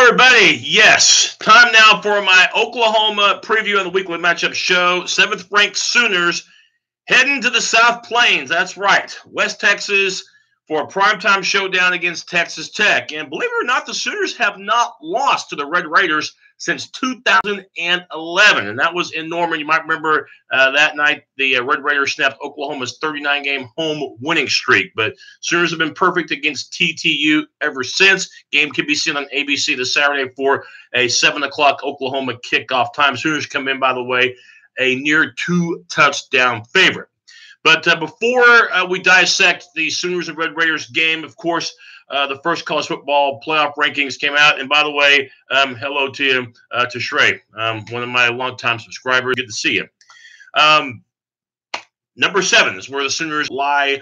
everybody. Yes, time now for my Oklahoma preview of the weekly matchup show. 7th-ranked Sooners heading to the South Plains. That's right, West Texas for a primetime showdown against Texas Tech. And believe it or not, the Sooners have not lost to the Red Raiders since 2011. And that was in Norman. You might remember that night the Red Raiders snapped Oklahoma's 39-game home winning streak. But Sooners have been perfect against T.C.U. ever since. Game can be seen on ABC this Saturday for a 7 o'clock Oklahoma kickoff time. Sooners come in, by the way, a near 2-touchdown favorite. But before we dissect the Sooners and Red Raiders game, of course, the first college football playoff rankings came out. And by the way, hello to you, to Shrey, one of my longtime subscribers. Good to see you. Number 7 is where the Sooners lie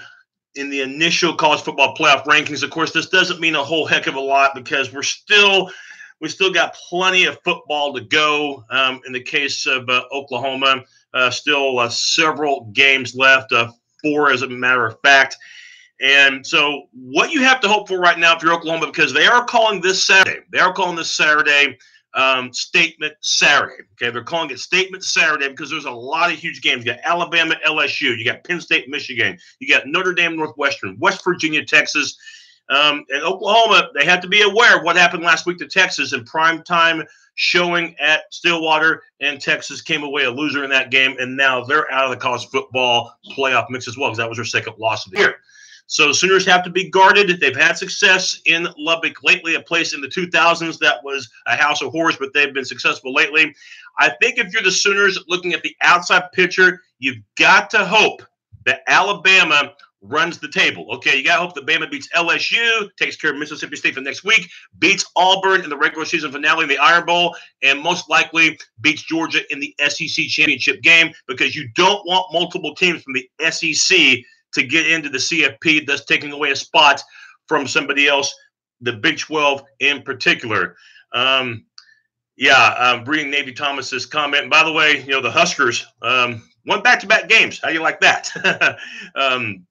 in the initial college football playoff rankings. Of course, this doesn't mean a whole heck of a lot because we still got plenty of football to go. In the case of Oklahoma, still several games left, 4 as a matter of fact. And so what you have to hope for right now if you're Oklahoma, because they are calling this Saturday. They are calling this Saturday Statement Saturday. Okay, they're calling it Statement Saturday because there's a lot of huge games. You got Alabama, LSU. You got Penn State, Michigan. You got Notre Dame, Northwestern, West Virginia, Texas. And Oklahoma, they have to be aware of what happened last week to Texas in primetime showing at Stillwater, and Texas came away a loser in that game, and now they're out of the college football playoff mix as well because that was their second loss of the year. So Sooners have to be guarded. They've had success in Lubbock lately, a place in the 2000s that was a house of horrors, but they've been successful lately. I think if you're the Sooners looking at the outside picture, you've got to hope that Alabama runs the table. Okay, you got to hope that Bama beats LSU, takes care of Mississippi State for next week, beats Auburn in the regular season finale in the Iron Bowl, and most likely beats Georgia in the SEC championship game because you don't want multiple teams from the SEC to get into the CFP, thus taking away a spot from somebody else, the Big 12 in particular. Reading Navy Thomas's comment. And by the way, the Huskers won back-to-back games. How do you like that?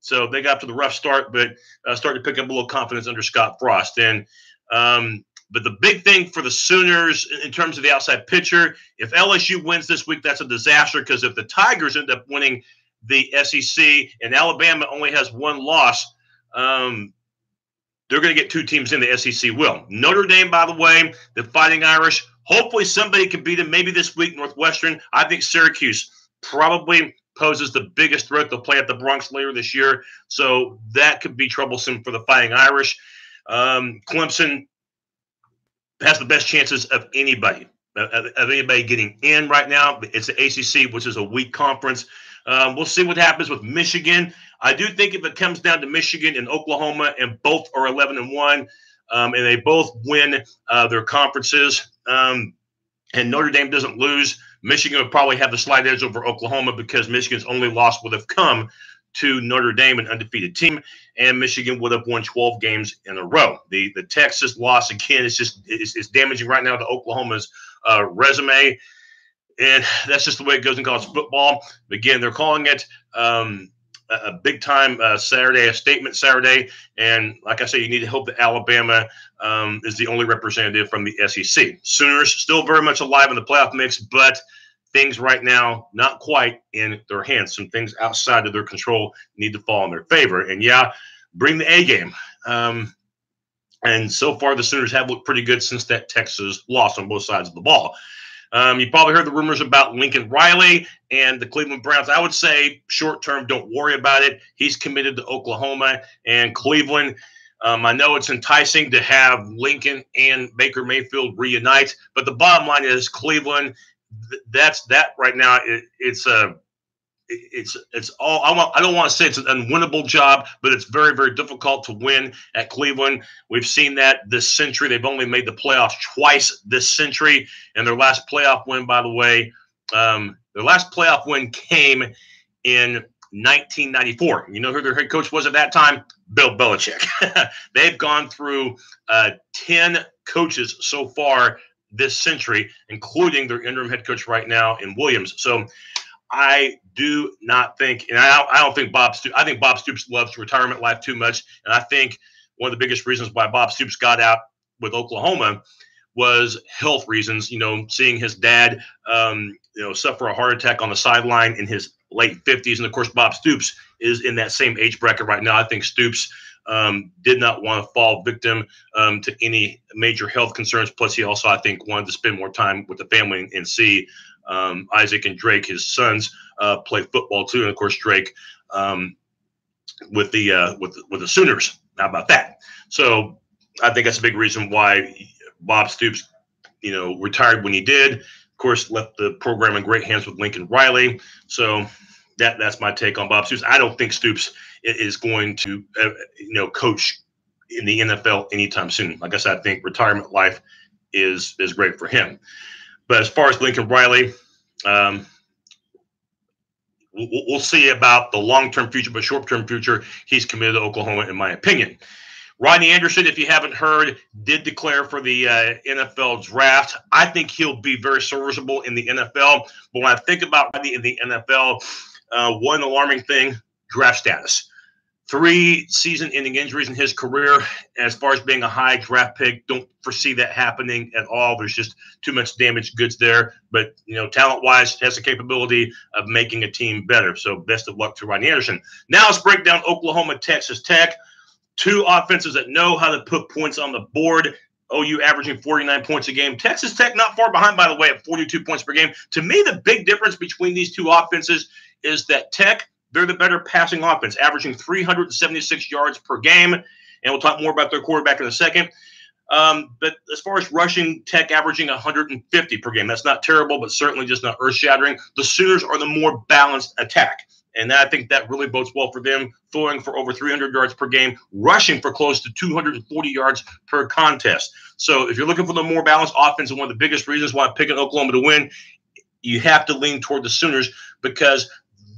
So they got to the rough start, but started to pick up a little confidence under Scott Frost. And but the big thing for the Sooners in terms of the outside pitcher, if LSU wins this week, that's a disaster because if the Tigers end up winning the SEC and Alabama only has 1 loss, they're going to get 2 teams in. The SEC will. Notre Dame, by the way, the Fighting Irish, hopefully somebody can beat them. Maybe this week, Northwestern. I think Syracuse probably poses the biggest threat. They'll play at the Bronx later this year, so that could be troublesome for the Fighting Irish. Clemson has the best chances of anybody getting in right now. It's the ACC, which is a weak conference. We'll see what happens with Michigan. I do think if it comes down to Michigan and Oklahoma, and both are 11-1, and they both win their conferences, and Notre Dame doesn't lose, Michigan would probably have the slight edge over Oklahoma because Michigan's only loss would have come to Notre Dame, an undefeated team, and Michigan would have won 12 games in a row. The Texas loss, again, it's damaging right now to Oklahoma's resume. And that's just the way it goes in college football. Again, they're calling it a big-time Saturday, a statement Saturday. And like I say, you need to hope that Alabama is the only representative from the SEC. Sooners still very much alive in the playoff mix, but things right now not quite in their hands. Some things outside of their control need to fall in their favor. And, bring the A game. And so far, the Sooners have looked pretty good since that Texas loss on both sides of the ball. You probably heard the rumors about Lincoln Riley and the Cleveland Browns. I would say short-term, don't worry about it. He's committed to Oklahoma and Cleveland. I know it's enticing to have Lincoln and Baker Mayfield reunite, but the bottom line is Cleveland, that's that right now. It's all I don't want to say it's an unwinnable job, but it's very, very difficult to win at Cleveland. We've seen that this century. They've only made the playoffs twice this century, and their last playoff win, by the way, came in 1994. You know who their head coach was at that time? Bill Belichick. They've gone through 10 coaches so far this century, including their interim head coach right now in Williams. So I do not think, and I don't think Bob Stoops. I think Bob Stoops loves retirement life too much, and I think one of the biggest reasons why Bob Stoops got out with Oklahoma was health reasons. Seeing his dad, suffer a heart attack on the sideline in his late 50s. And of course, Bob Stoops is in that same age bracket right now. I think Stoops did not want to fall victim to any major health concerns. Plus, he also, I think, wanted to spend more time with the family and see Isaac and Drake, his sons, play football too. And of course, Drake with the Sooners. How about that? So I think that's a big reason why Bob Stoops, retired when he did. Of course, left the program in great hands with Lincoln Riley. So that's my take on Bob Stoops. I don't think Stoops is going to, coach in the NFL anytime soon. Like I said, I think retirement life is great for him. But as far as Lincoln Riley, we'll see about the long-term future, but short-term future, he's committed to Oklahoma, in my opinion. Ronnie Anderson, if you haven't heard, did declare for the NFL draft. I think he'll be very serviceable in the NFL. But when I think about Ronnie in the NFL, one alarming thing, draft status. 3 season-ending injuries in his career. As far as being a high draft pick, don't foresee that happening at all. There's just too much damaged goods there. But, talent-wise, has the capability of making a team better. So best of luck to Ronnie Anderson. Now let's break down Oklahoma, Texas Tech. 2 offenses that know how to put points on the board. OU averaging 49 points a game. Texas Tech not far behind, by the way, at 42 points per game. To me, the big difference between these 2 offenses is that Tech, they're the better passing offense, averaging 376 yards per game. And we'll talk more about their quarterback in a second. But as far as rushing, Tech averaging 150 per game. That's not terrible, but certainly just not earth-shattering. The Sooners are the more balanced attack. And I think that really bodes well for them, throwing for over 300 yards per game, rushing for close to 240 yards per contest. So if you're looking for the more balanced offense, and one of the biggest reasons why I'm picking Oklahoma to win, you have to lean toward the Sooners because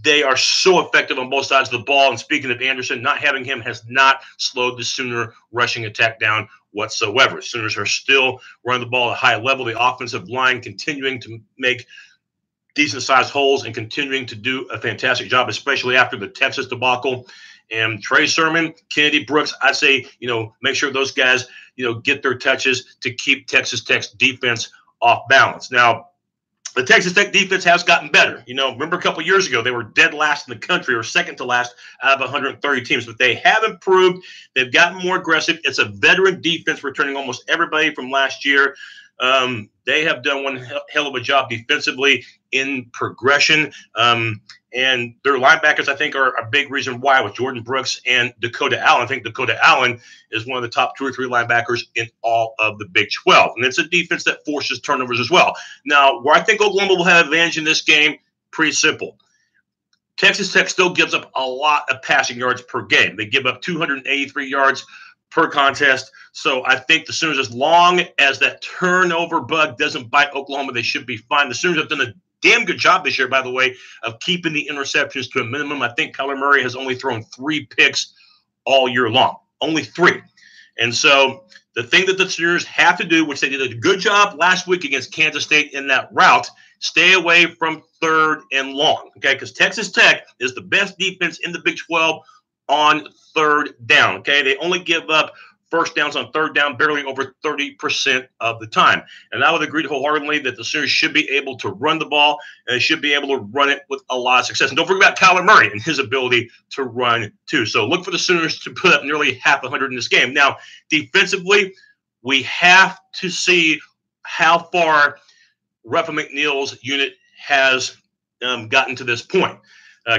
they are so effective on both sides of the ball. And speaking of Anderson, not having him has not slowed the Sooner rushing attack down whatsoever. Sooners are still running the ball at a high level. The offensive line continuing to make decent-sized holes and continuing to do a fantastic job, especially after the Texas debacle. And Trey Sermon, Kennedy Brooks, I'd say, make sure those guys, get their touches to keep Texas Tech's defense off balance. Now, the Texas Tech defense has gotten better. Remember a couple of years ago, they were dead last in the country or second to last out of 130 teams, but they have improved. They've gotten more aggressive. It's a veteran defense returning almost everybody from last year. They have done one hell of a job defensively in progression. And their linebackers, I think, are a big reason why, with Jordan Brooks and Dakota Allen. I think Dakota Allen is one of the top 2 or 3 linebackers in all of the Big 12. And it's a defense that forces turnovers as well. Now, where I think Oklahoma will have advantage in this game, pretty simple. Texas Tech still gives up a lot of passing yards per game. They give up 283 yards per contest. So I think the Sooners, as long as that turnover bug doesn't bite Oklahoma, they should be fine. The Sooners have done a damn good job this year, by the way, of keeping the interceptions to a minimum. I think Kyler Murray has only thrown 3 picks all year long, only 3. And so the thing that the Sooners have to do, which they did a good job last week against Kansas State in that route, stay away from 3rd and long, okay? Because Texas Tech is the best defense in the Big 12 on 3rd down, okay? They only give up first downs on 3rd down barely over 30% of the time. And I would agree wholeheartedly that the Sooners should be able to run the ball, and they should be able to run it with a lot of success. And don't forget about Kyler Murray and his ability to run too. So look for the Sooners to put up nearly half 100 in this game. Now, defensively, we have to see how far Ruffin McNeil's unit has gotten to this point.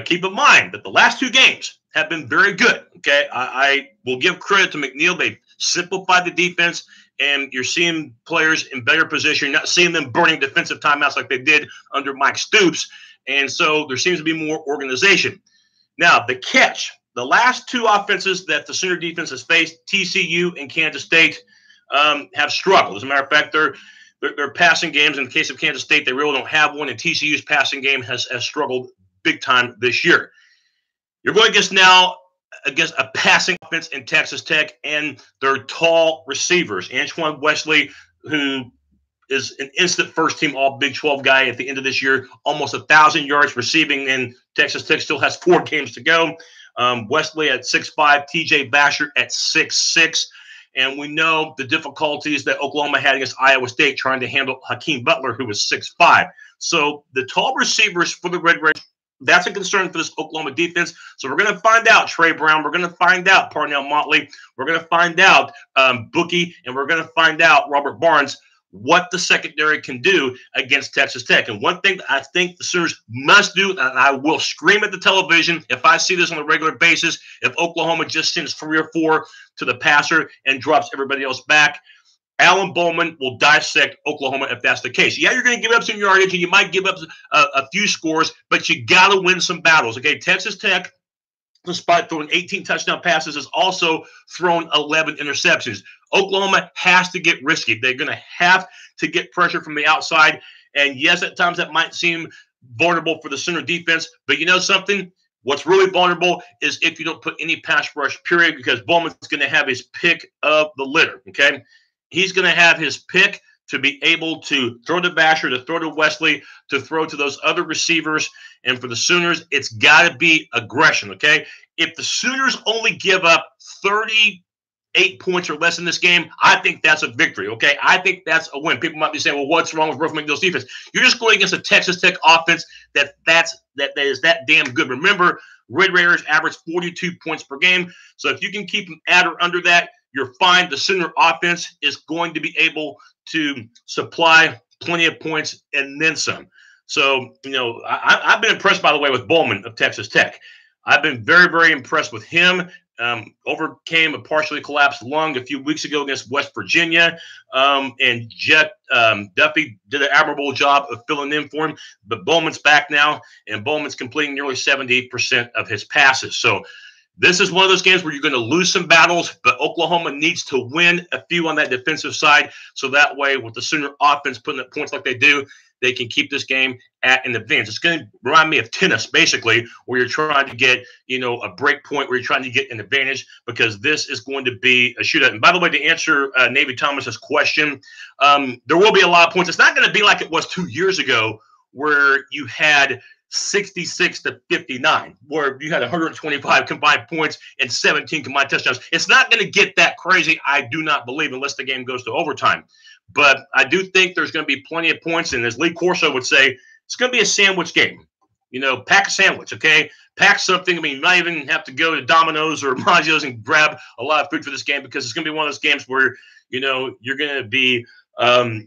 Keep in mind that the last 2 games have been very good. Okay, I will give credit to McNeil. They've simplified the defense, and you're seeing players in better position. You're not seeing them burning defensive timeouts like they did under Mike Stoops. And so there seems to be more organization. Now, the catch, the last 2 offenses that the Sooner defense has faced, T.C.U. and Kansas State, have struggled. As a matter of fact, their passing games, in the case of Kansas State, they really don't have one, and TCU's passing game has struggled big time this year. You're going against a passing offense in Texas Tech and their tall receivers. Antoine Wesley, who is an instant first-team All-Big 12 guy at the end of this year, almost 1,000 yards receiving, and Texas Tech still has 4 games to go. Wesley at 6'5", T.J. Basher at 6'6", And we know the difficulties that Oklahoma had against Iowa State trying to handle Hakeem Butler, who was 6'5". So the tall receivers for the Red Raiders, that's a concern for this Oklahoma defense. So we're going to find out Trey Brown. We're going to find out Parnell Motley. We're going to find out Bookie. And we're going to find out Robert Barnes what the secondary can do against Texas Tech. And one thing that I think the Sooners must do, and I will scream at the television if I see this on a regular basis, if Oklahoma just sends 3 or 4 to the passer and drops everybody else back, Alan Bowman will dissect Oklahoma if that's the case. Yeah, you're going to give up some yardage, and you might give up a few scores, but you got to win some battles. Okay, Texas Tech, despite throwing 18 touchdown passes, has also thrown 11 interceptions. Oklahoma has to get risky. They're going to have to get pressure from the outside. And yes, at times that might seem vulnerable for the Sooner defense, but you know something? What's really vulnerable is if you don't put any pass rush, period, because Bowman's going to have his pick of the litter, okay? He's going to have his pick to be able to throw to Basher, to throw to Wesley, to throw to those other receivers. And for the Sooners, it's got to be aggression, okay? If the Sooners only give up 38 points or less in this game, I think that's a victory, okay? I think that's a win. People might be saying, well, what's wrong with Ruff McNeil's defense? You're just going against a Texas Tech offense that is that damn good. Remember, Red Raiders average 42 points per game. So if you can keep them at or under that, you're fine. The Sooner offense is going to be able to supply plenty of points and then some. So, you know, I've been impressed, by the way, with Bowman of Texas Tech. I've been very, very impressed with him. Overcame a partially collapsed lung a few weeks ago against West Virginia. And Jet Duffy did an admirable job of filling in for him. But Bowman's back now, and Bowman's completing nearly 70% of his passes. So this is one of those games where you're going to lose some battles, but Oklahoma needs to win a few on that defensive side. So that way, with the Sooner offense putting up points like they do, they can keep this game at an advantage. It's going to remind me of tennis, basically, where you're trying to get, you know, a break point where you're trying to get an advantage, because this is going to be a shootout. And by the way, to answer Navy Thomas's question, there will be a lot of points. It's not going to be like it was 2 years ago where you had 66-59, where you had 125 combined points and 17 combined touchdowns. It's not going to get that crazy, I do not believe, unless the game goes to overtime. But I do think there's going to be plenty of points, and as Lee Corso would say, it's going to be a sandwich game. You know, pack a sandwich, okay? Pack something. I mean, you might even have to go to Domino's or Maggio's and grab a lot of food for this game, because it's going to be one of those games where, you know, you're going to be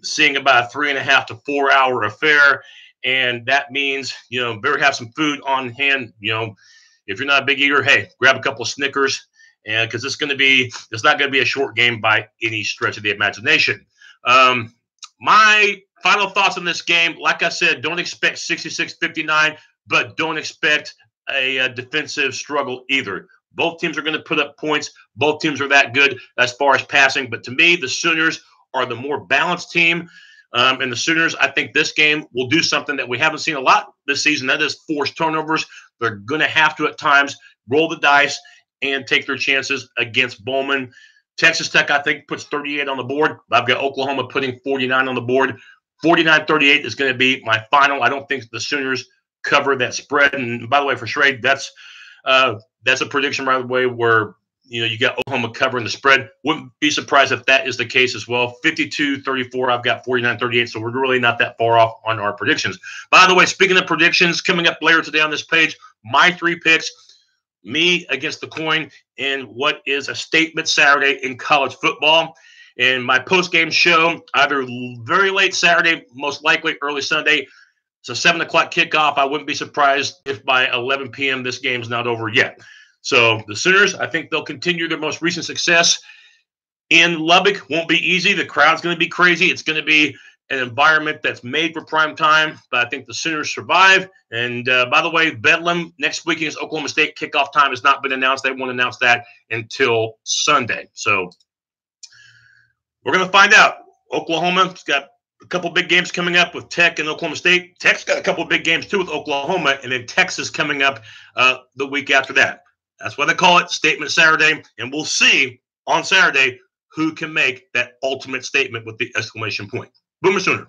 seeing about a 3.5 to 4 hour affair. And that means, you know, better have some food on hand. You know, if you're not a big eater, hey, grab a couple of Snickers, and because it's not going to be a short game by any stretch of the imagination. My final thoughts on this game, like I said, don't expect 66-59, but don't expect a defensive struggle either. Both teams are going to put up points. Both teams are that good as far as passing. But to me, the Sooners are the more balanced team. And the Sooners, I think this game will do something that we haven't seen a lot this season. That is force turnovers. They're going to have to, at times, roll the dice and take their chances against Bowman. Texas Tech, I think, puts 38 on the board. I've got Oklahoma putting 49 on the board. 49-38 is going to be my final. I don't think the Sooners cover that spread. And by the way, for Schrade, that's a prediction, by the way, where, you know, you got Oklahoma covering the spread. Wouldn't be surprised if that is the case as well. 52-34, I've got 49-38, so we're really not that far off on our predictions. By the way, speaking of predictions, coming up later today on this page, my 3 picks, me against the coin in what is a statement Saturday in college football. And my post-game show, either very late Saturday, most likely early Sunday. It's a 7 o'clock kickoff. I wouldn't be surprised if by 11 p.m. this game's not over yet. So the Sooners, I think they'll continue their most recent success in Lubbock. Won't be easy. The crowd's going to be crazy. It's going to be an environment that's made for prime time, but I think the Sooners survive. And by the way, Bedlam next week against Oklahoma State, kickoff time has not been announced. They won't announce that until Sunday. So we're going to find out. Oklahoma's got a couple big games coming up with Tech and Oklahoma State. Tech's got a couple big games too with Oklahoma, and then Texas coming up the week after that. That's why they call it Statement Saturday, and we'll see on Saturday who can make that ultimate statement with the exclamation point. Boomer Sooner.